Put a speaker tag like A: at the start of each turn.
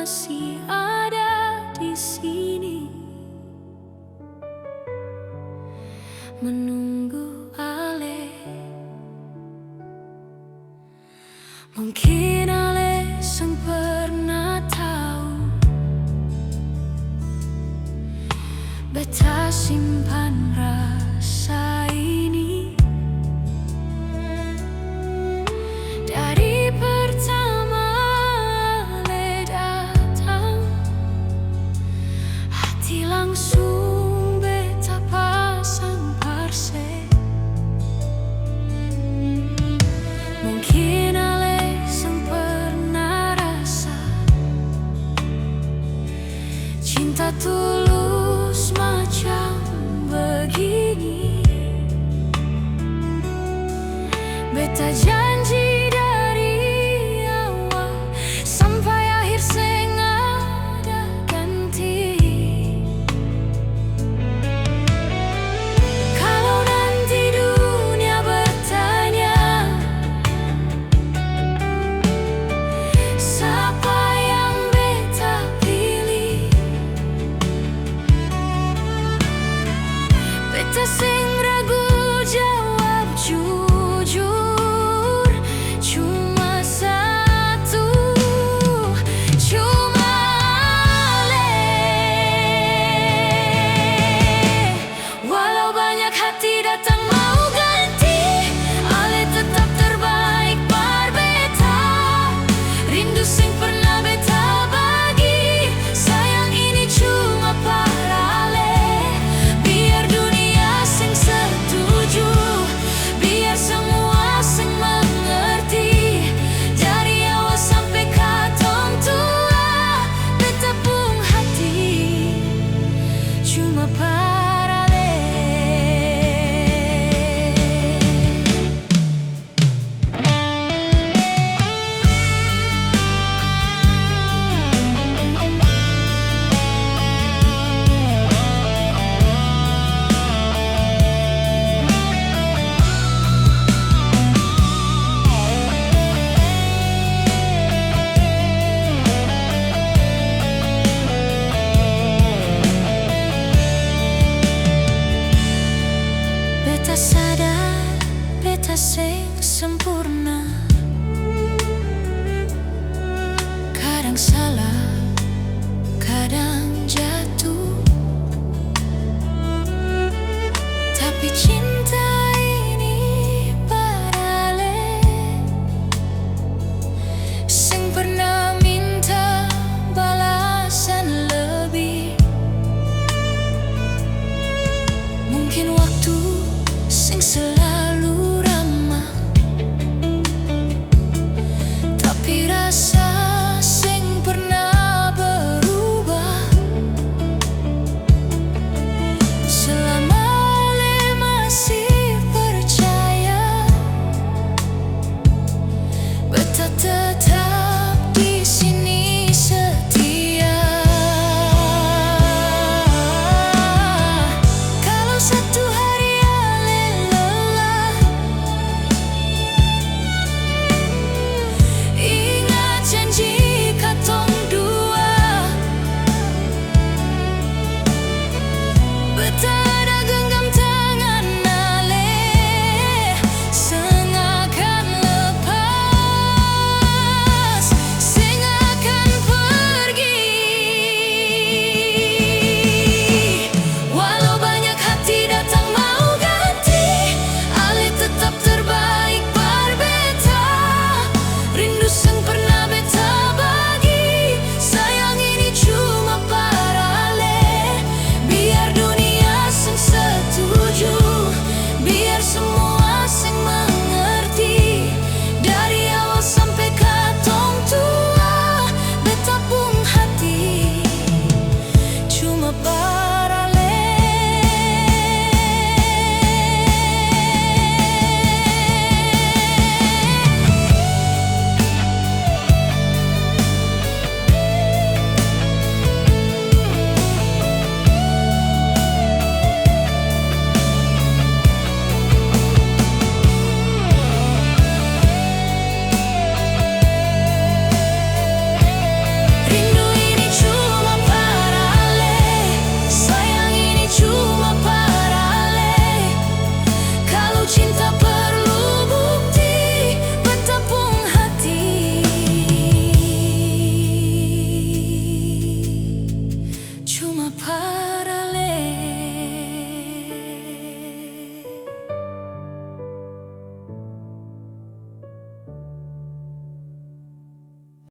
A: masih ada di sini, menunggu Ale. Mungkin Ale sang pernah tahu beta simpan rasa ini dari pertama Ale datang. Hati langsung beta pasang parse. Mungkin Ale sang pernah rasa cinta tulus macam begini. Beta janji dari awal sampai akhir seng ada ganti. Kalau nanti dunia bertanya siapa yang beta pilih, beta seng ragu jawab jujur, cuma satu, cuma Ale. Walau banyak hati datang mau ganti, Ale tetap terbaik par beta. Rindu sing pernah beta bagi, sayang ini cuma par Ale. Biar dunia sing setuju, biar semua sing mengerti, dari awal sampai katong tua, beta pung hati cuma par Ale. Beta sadar, beta sing sempurna. Kadang